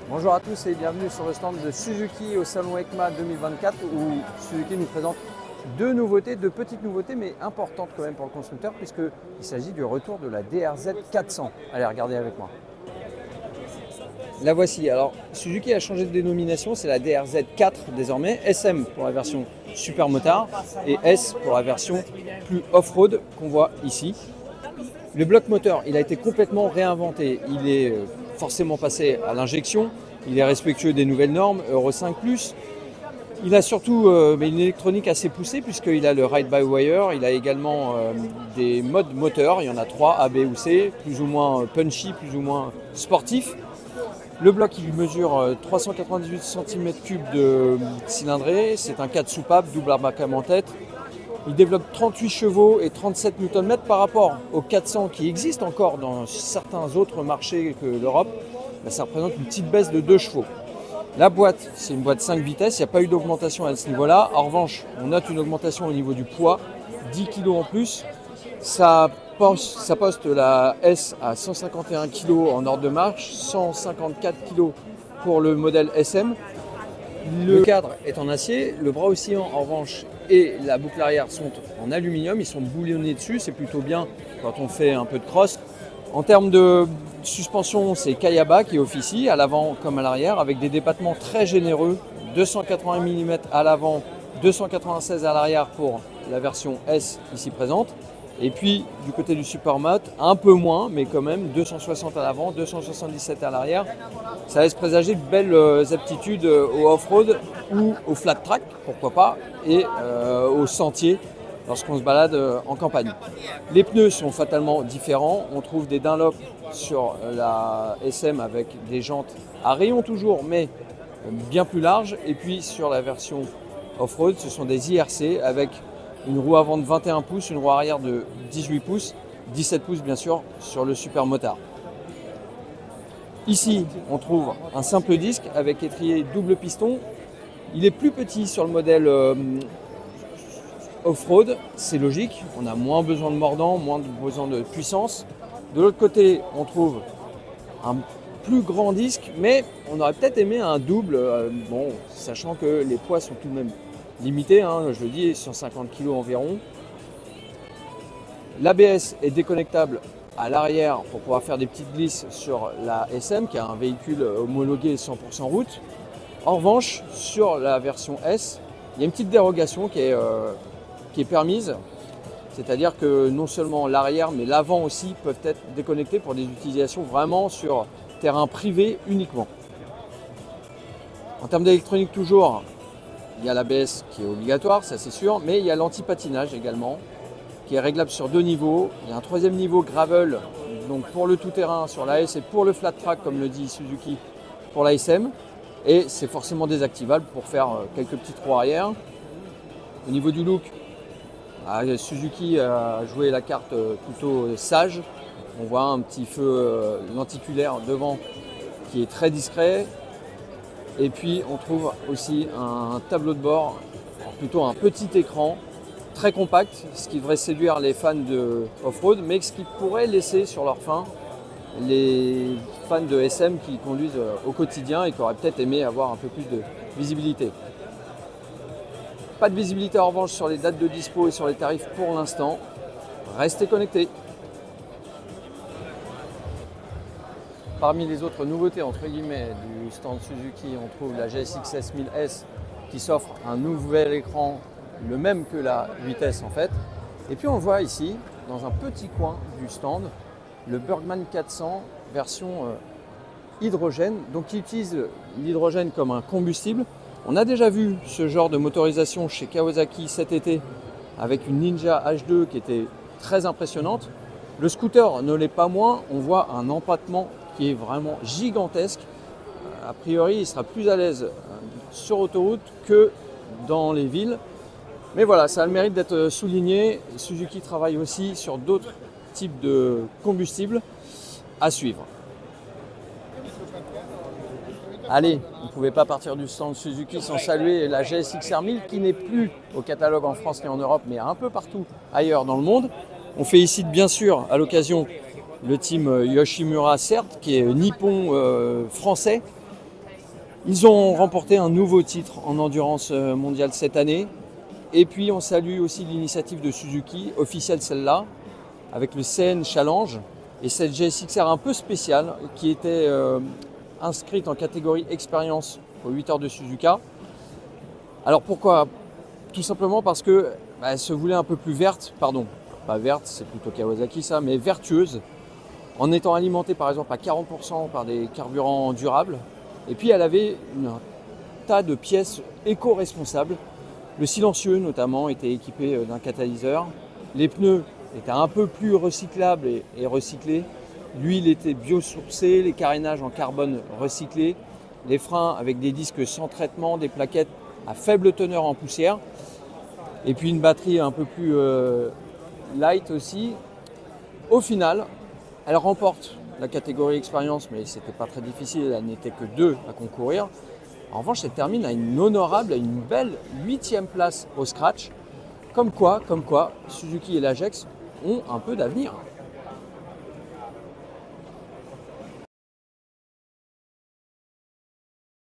Bonjour à tous et bienvenue sur le stand de Suzuki au salon EICMA 2024 où Suzuki nous présente deux nouveautés, deux petites nouveautés mais importantes quand même pour le constructeur puisqu'il s'agit du retour de la DRZ 400. Allez, regardez avec moi. La voici. Alors Suzuki a changé de dénomination, c'est la DRZ 4 désormais, SM pour la version super motard et S pour la version plus off-road qu'on voit ici. Le bloc moteur, il a été complètement réinventé. Il est forcément passé à l'injection. Il est respectueux des nouvelles normes, Euro 5+. Il a surtout une électronique assez poussée puisqu'il a le ride-by-wire. Il a également des modes moteurs. Il y en a 3, A, B ou C, plus ou moins punchy, plus ou moins sportif. Le bloc, il mesure 398 cm3 de cylindrée. C'est un 4 soupape, double arbac en tête. Il développe 38 chevaux et 37 Nm par rapport aux 400 qui existent encore dans certains autres marchés que l'Europe. Ça représente une petite baisse de 2 chevaux. La boîte, c'est une boîte 5 vitesses, il n'y a pas eu d'augmentation à ce niveau-là. En revanche, on note une augmentation au niveau du poids, 10 kg en plus. Ça poste la S à 151 kg en ordre de marche, 154 kg pour le modèle SM. Le cadre est en acier, le bras oscillant en revanche et la boucle arrière sont en aluminium, ils sont boulonnés dessus, c'est plutôt bien quand on fait un peu de cross. En termes de suspension, c'est Kayaba qui officie à l'avant comme à l'arrière avec des dépattements très généreux, 280 mm à l'avant, 296 à l'arrière pour la version S ici présente. Et puis du côté du Supermat, un peu moins, mais quand même 260 à l'avant, 277 à l'arrière. Ça laisse présager de belles aptitudes au off-road ou au flat track, pourquoi pas, et au sentier lorsqu'on se balade en campagne. Les pneus sont fatalement différents. On trouve des Dunlop sur la SM avec des jantes à rayons toujours, mais bien plus larges. Et puis sur la version off-road, ce sont des IRC avec une roue avant de 21 pouces, une roue arrière de 18 pouces, 17 pouces bien sûr sur le super motard. Ici, on trouve un simple disque avec étrier double piston. Il est plus petit sur le modèle off-road, c'est logique, on a moins besoin de mordant, moins besoin de puissance. De l'autre côté, on trouve un plus grand disque, mais on aurait peut-être aimé un double, bon, sachant que les poids sont tout de même limités, hein, je le dis, 150 kg environ. L'ABS est déconnectable à l'arrière pour pouvoir faire des petites glisses sur la SM, qui a un véhicule homologué 100% route. En revanche, sur la version S, il y a une petite dérogation qui est permise, c'est-à-dire que non seulement l'arrière mais l'avant aussi peuvent être déconnectés pour des utilisations vraiment sur terrain privé uniquement. En termes d'électronique toujours, il y a l'ABS qui est obligatoire, ça c'est sûr, mais il y a l'anti-patinage également qui est réglable sur 2 niveaux. Il y a un 3e niveau gravel donc pour le tout-terrain sur la S et pour le flat track comme le dit Suzuki pour la SM, et c'est forcément désactivable pour faire quelques petits trous arrière. Au niveau du look, Suzuki a joué la carte plutôt sage. On voit un petit feu lenticulaire devant qui est très discret. Et puis on trouve aussi un tableau de bord, plutôt un petit écran très compact, ce qui devrait séduire les fans de off-road, mais ce qui pourrait laisser sur leur faim les fans de SM qui conduisent au quotidien et qui auraient peut-être aimé avoir un peu plus de visibilité. Pas de visibilité en revanche sur les dates de dispo et sur les tarifs pour l'instant. Restez connectés. Parmi les autres nouveautés entre guillemets du stand Suzuki, on trouve la GSX S1000S qui s'offre un nouvel écran, le même que la 8S en fait. Et puis on voit ici, dans un petit coin du stand, le Burgman 400 version hydrogène, donc qui utilise l'hydrogène comme un combustible. On a déjà vu ce genre de motorisation chez Kawasaki cet été avec une Ninja H2 qui était très impressionnante. Le scooter ne l'est pas moins, on voit un empattement qui est vraiment gigantesque. A priori, il sera plus à l'aise sur autoroute que dans les villes. Mais voilà, ça a le mérite d'être souligné. Suzuki travaille aussi sur d'autres types de combustibles à suivre. Allez, on ne pouvait pas partir du stand Suzuki sans saluer la GSX R1000 qui n'est plus au catalogue en France ni en Europe, mais un peu partout ailleurs dans le monde. On fait ici bien sûr à l'occasion le team Yoshimura certes, qui est nippon français. Ils ont remporté un nouveau titre en endurance mondiale cette année. Et puis on salue aussi l'initiative de Suzuki, officielle celle-là, avec le CN Challenge et cette GSX-R un peu spéciale qui était inscrite en catégorie expérience aux 8 heures de Suzuka. Alors pourquoi? Tout simplement parce que elle se voulait un peu plus verte, pardon, pas verte, c'est plutôt Kawasaki ça, mais vertueuse, en étant alimentée par exemple à 40% par des carburants durables. Et puis elle avait un tas de pièces éco-responsables. Le silencieux notamment était équipé d'un catalyseur. Les pneus étaient un peu plus recyclables et recyclés. L'huile était biosourcée, les carénages en carbone recyclé. Les freins avec des disques sans traitement, des plaquettes à faible teneur en poussière. Et puis une batterie un peu plus light aussi. Au final, elle remporte la catégorie expérience, mais c'était pas très difficile, elle n'était que 2 à concourir. En revanche, elle termine à une honorable, à une belle 8e place au scratch. Comme quoi, Suzuki et l'Agex ont un peu d'avenir.